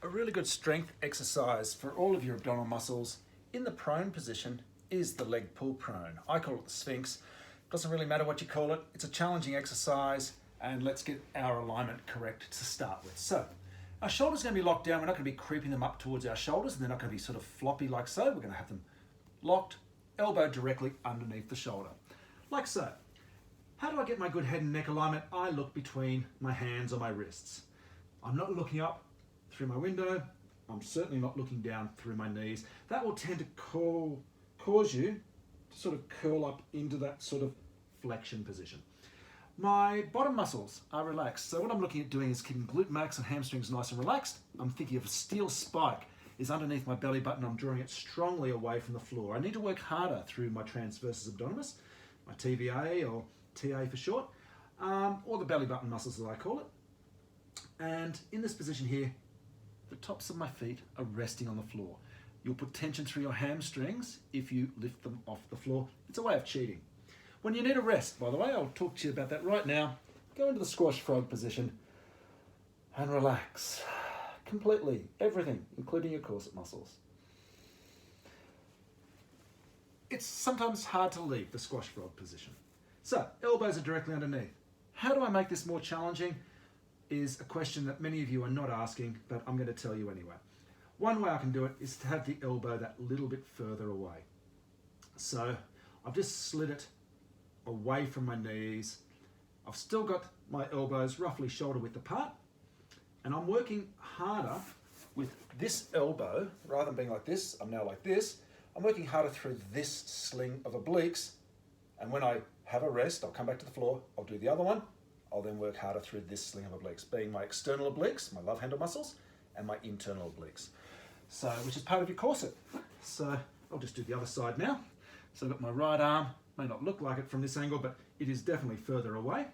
A really good strength exercise for all of your abdominal muscles in the prone position is the leg pull prone. I call it the Sphinx. Doesn't really matter what you call it. It's a challenging exercise, and let's get our alignment correct to start with. So our shoulders are going to be locked down. We're not going to be creeping them up towards our shoulders, and they're not going to be sort of floppy like so. We're going to have them locked, elbow directly underneath the shoulder, like so. How do I get my good head and neck alignment? I look between my hands or my wrists. I'm not looking up through my window. I'm certainly not looking down through my knees. That will tend to cause you to sort of curl up into that sort of flexion position. My bottom muscles are relaxed. So what I'm looking at doing is keeping glute max and hamstrings nice and relaxed. I'm thinking of a steel spike is underneath my belly button. I'm drawing it strongly away from the floor. I need to work harder through my transversus abdominis, my TVA or TA for short, or the belly button muscles as I call it. And in this position here, the tops of my feet are resting on the floor. You'll put tension through your hamstrings if you lift them off the floor. It's a way of cheating. When you need a rest, by the way, I'll talk to you about that right now. Go into the squash frog position and relax completely, everything, including your corset muscles. It's sometimes hard to leave the squash frog position. So, elbows are directly underneath. How do I make this more challenging? Is a question that many of you are not asking, but I'm going to tell you anyway. One way I can do it is to have the elbow that little bit further away. So I've just slid it away from my knees. I've still got my elbows roughly shoulder width apart, and I'm working harder with this elbow. Rather than being like this, I'm now like this. I'm working harder through this sling of obliques, and when I have a rest, I'll come back to the floor, I'll do the other one. I'll then work harder through this sling of obliques, being my external obliques, my love handle muscles, and my internal obliques. So, which is part of your corset. So I'll just do the other side now. So I've got my right arm, may not look like it from this angle, but it is definitely further away.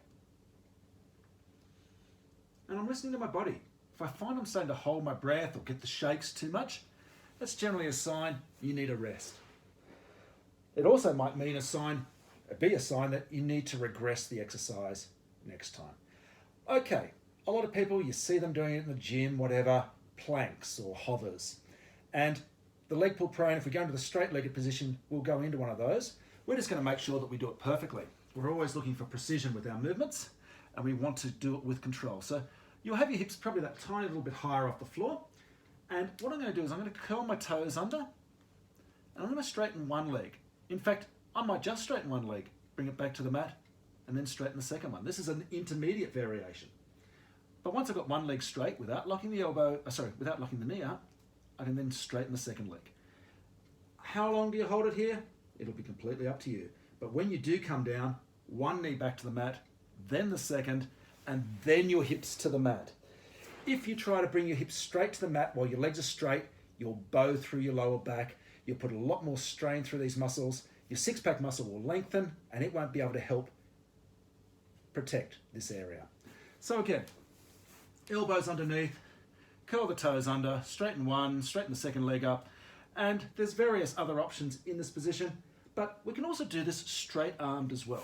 And I'm listening to my body. If I find I'm starting to hold my breath or get the shakes too much, that's generally a sign you need a rest. It also might mean be a sign that you need to regress the exercise next time. Okay, a lot of people, you see them doing it in the gym, whatever, planks or hovers. And the leg pull prone, if we go into the straight-legged position, we'll go into one of those. We're just going to make sure that we do it perfectly. We're always looking for precision with our movements, and we want to do it with control. So you'll have your hips probably that tiny little bit higher off the floor. And what I'm going to do is I'm going to curl my toes under, and I'm going to straighten one leg. In fact, I might just straighten one leg, bring it back to the mat, and then straighten the second one. This is an intermediate variation. But once I've got one leg straight without locking without locking the knee up, I can then straighten the second leg. How long do you hold it here? It'll be completely up to you. But when you do come down, one knee back to the mat, then the second, and then your hips to the mat. If you try to bring your hips straight to the mat while your legs are straight, you'll bow through your lower back. You'll put a lot more strain through these muscles. Your six-pack muscle will lengthen, and it won't be able to help protect this area. So again, elbows underneath, curl the toes under, straighten one, straighten the second leg up, and there's various other options in this position, but we can also do this straight armed as well.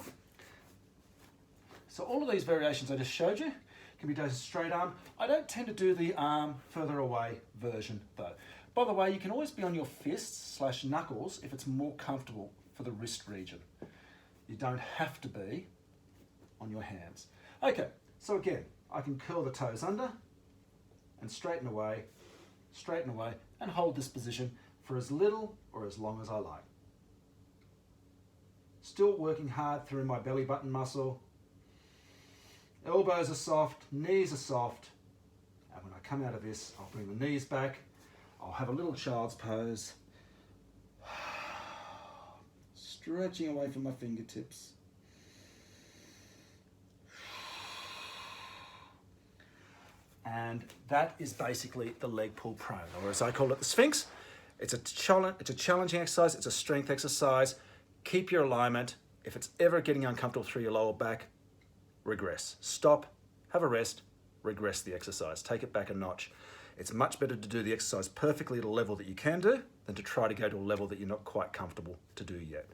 So all of these variations I just showed you can be done straight arm. I don't tend to do the arm further away version though. By the way, you can always be on your fists/knuckles if it's more comfortable for the wrist region. You don't have to be on your hands. Okay, so again, I can curl the toes under and straighten away, and hold this position for as little or as long as I like. Still working hard through my belly button muscle. Elbows are soft, knees are soft, and when I come out of this, I'll bring the knees back, I'll have a little child's pose, stretching away from my fingertips. And that is basically the leg pull prone, or as I call it, the Sphinx. It's a challenging exercise, it's a strength exercise. Keep your alignment. If it's ever getting uncomfortable through your lower back, regress. Stop, have a rest, regress the exercise. Take it back a notch. It's much better to do the exercise perfectly at a level that you can do than to try to go to a level that you're not quite comfortable to do yet.